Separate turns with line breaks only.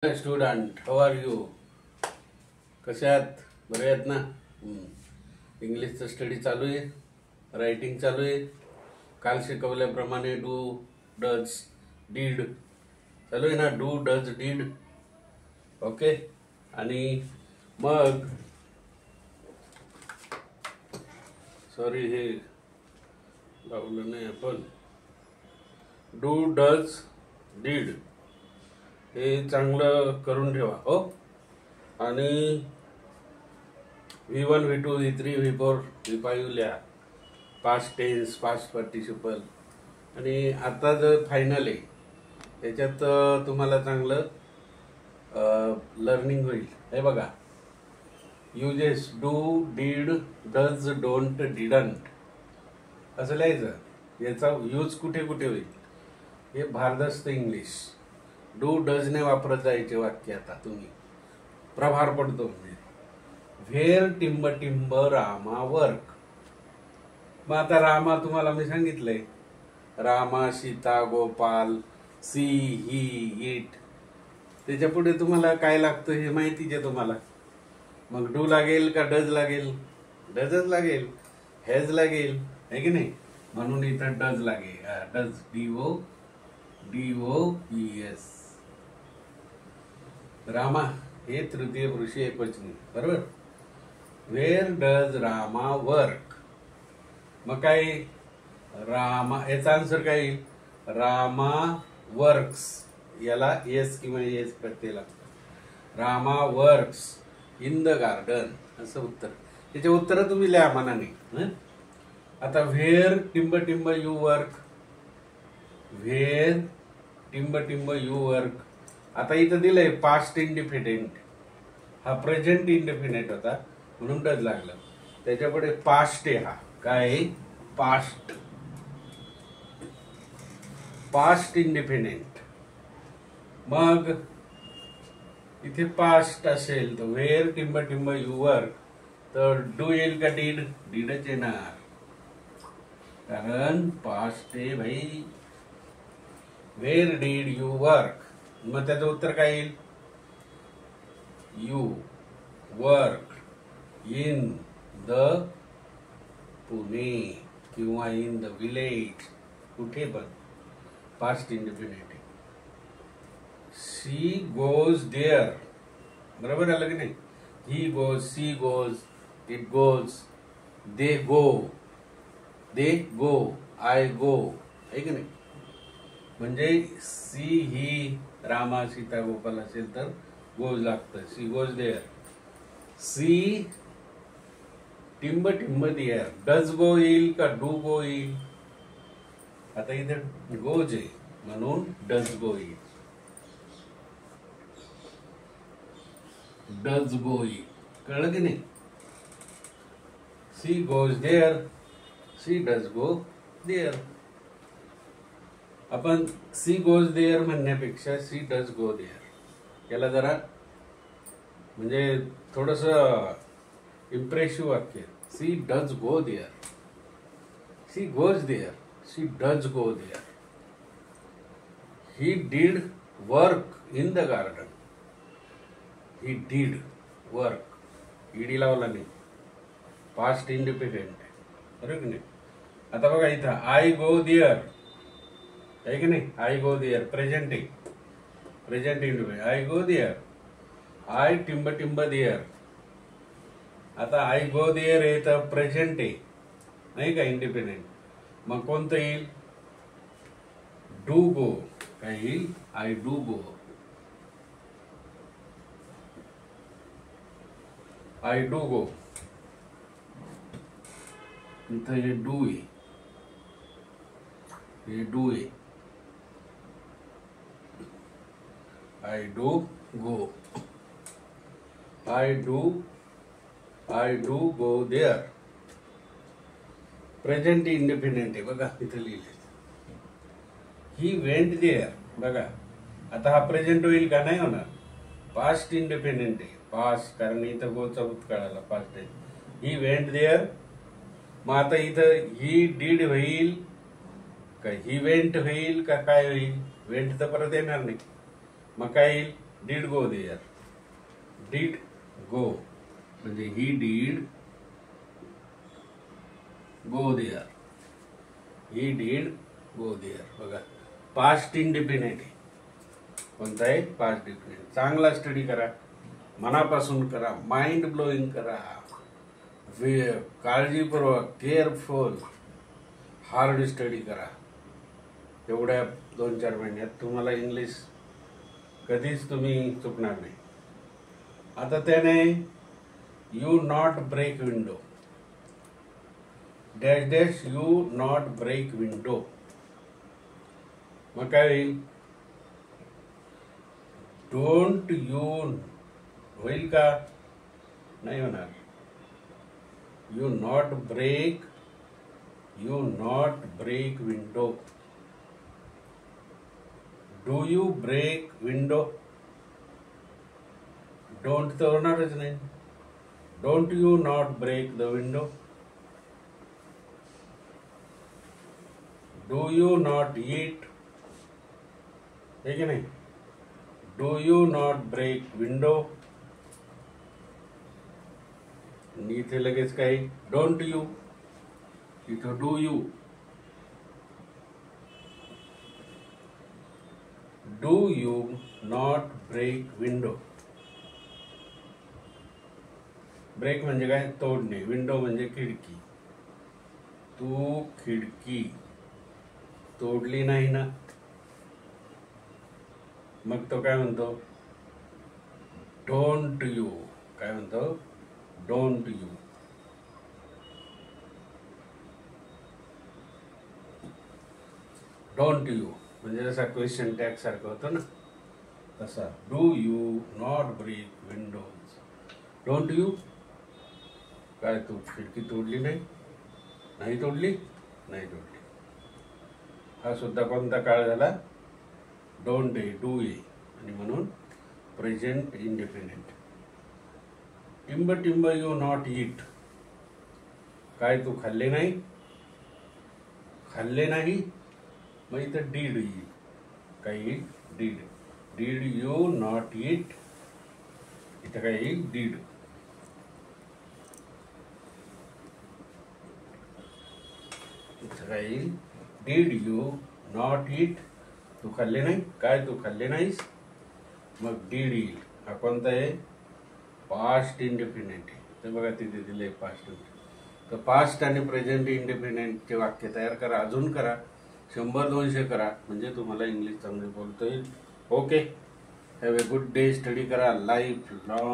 Student, how are you? कसे आहात? बरे आहेत ना? इंग्लिशचं स्टडी चालू आहे, रायटिंग चालू आहे. काल शिकवल्याप्रमाणे डू, डज, डीड चालू आहे ना. Do, does, did. ओके. आणि मग सॉरी, हे लावलं नाही आपण. डू, डज, डीड हे चांगलं करून ठेवा हो. आणि V1, V2, V3, V4, V5 लिहा. Past tense, past participle. आणि आता जर फायनल आहे त्याच्यात तुम्हाला चांगलं लर्निंग होईल. हे बघा, uses do, did, does, don't, didn't असं लिहायचं. याचा यूज कुठे कुठे होईल हे भारदस्त इंग्लिश. डू, डज ने वापरत जायचे वाक्य. आता तुम्ही प्रभार पडतो. म्हणजे व्हेर टिंब टिंब रामा वर्क. मग आता रामा तुम्हाला मी सांगितलंय. Rama, Sita, Gopal, she, he, it. त्याच्या पुढे तुम्हाला काय लागतं हे माहितीच आहे तुम्हाला. मग डू लागेल का डज लागेल? डजच लागेल. हॅज लागेल, आहे की नाही? म्हणून इथं डज लागेल. Does, DOES. रामा हे तृतीय पुरुष एकवचनी, बरोबर. Where does Rama work. मग काय रामा, याचा आन्सर काय येईल? रामा वर्क्स. याला एस किंवा एस प्रत्यय लागतं. Rama works in the garden असं उत्तर. त्याचे उत्तर तुम्ही लिहा मनाने. आता व्हेअर टिंब टिंब यू वर्क. व्हेअर टिंब टिंब यू वर्क. आता इथं दिलंय पास्ट इंडिफिनिट. हा प्रेझेंट इंडिफिनिट होता म्हणून डज लागलं. त्याच्यापुढे पास्ट आहे. हा काय? पास्ट. Past indefinite. मग इथे पास्ट असेल तर व्हेअर टिंब टिंब यू वर्क तर डू येईल का डीड? डीडच येणार, कारण पास्ट आहे भाई. Where did you work. मग त्याचं उत्तर काय येईल? You work in the Pune किंवा इन द विलेज. कुठे पण past indefinite. She goes there. बरोबर आलं की नाही? He goes, she goes, it goes, they go, I go, आहे की नाही? म्हणजे सी, ही, रामा, सीता, गोपाल असेल तर गोज लागतं. C goes there. सी टिंब टिंब देअर. डज गो येईल का डू गो येईल? आता इथे गोज आहे म्हणून डज गो येईल. डज गो येईल. कळलं की नाही? She goes there, she does go there. आपण सी गोज देअर म्हणण्यापेक्षा सी डज गो देअर याला जरा म्हणजे थोडस इम्प्रेसिव्ह वाक्य. She does go there, she goes there, she does go there. He did work in the garden. He did work. ED लावला नाही. Past independent, बरोबर की नाही? आता बघा इथं आय गो देअर, आहे की नाही? आय गो देअर प्रेझेंट आहे. Present independent. I go there. I टिंब टिंब देअर. आता आय गो देअर आहे तर प्रेझेंट आहे, नाही का? इंडिपेंडेंट. मग कोणतं येईल? Do go. काय येईल? I do go. I do go. इथं हे डू आहे, हे डू आहे. I do go. I do go there. Present independent आहे बघा इथं लिहिले. He went there. बघा आता हा प्रेझेंट होईल का? नाही होणार. पास्ट इंडिपेंडेंट आहे. पास्ट, कारण इथं गोचा भूतकाळाला पास्ट आहे. He went there. मग आता इथं ही डीड होईल का ही वेंट होईल का काय होईल? वेंट तर परत येणार नाही. मग काय येईल? Did go there. Did go म्हणजे he did go there. He did go there. बघा पास्ट इंडिपेंडेंट आहे. कोणता आहे? Past independent. चांगला स्टडी करा, मनापासून करा, माइंड ब्लोईंग करा, काळजीपूर्वक, केअरफुल, हार्ड स्टडी करा. एवढ्या 2-4 महिन्यात तुम्हाला इंग्लिश कधीच तुम्ही चुकणार नाही. आता त्याने you not break window, dash dash you not break window. मग काय होईल? डोंट यू होईल का? नाही होणार. You not break window. Do you break window? Don't तर होणारच नाही. Don't you not break the window. Do you not eat, है की नाही? Do you not break window. इथे लगेच काही डोंट यू, इथं do you. Do you not break window. Break म्हणजे काय? तोडणे. विंडो म्हणजे खिडकी. तू खिडकी तोडली नाही ना. मग तो काय म्हणतो? Don't you. काय म्हणतो? Don't you. डोंट यू म्हणजे जसा क्वेश्चन टॅग सारखं होतं ना, तसा. Do you not break windows. Don't you. काय तू खिडकी तोडली नाही? नाही तोडली? नाही तोडली. हा सुद्धा कोणता काळ झाला? डोंट ए, डू ए. आणि म्हणून प्रेझेंट इंडिपेंडेंट. टिंब टिंब यू नॉट ईट. काय तू खाल्ले नाही? खाल्ले नाही. मग इथं डीड येईल. काय येईल? Did. Did you not eat. इथं काय येईल? डीड. इथं काय येईल? Did you not eat. तू खाल्ले नाही. काय तू खाल्ले नाहीस? मग डीड येईल. हा कोणता आहे? पास्ट इंडिपेंडेंट आहे. तर बघा तिथे दिले पास्ट. तर पास्ट आणि प्रेझेंट इंडिपेंडेंटचे वाक्य तयार करा. अजून करा. 100-200 करा. म्हणजे तुम्हाला इंग्लिश चांगले बोलता येईल. Okay. Have a good day. Study करा. Life long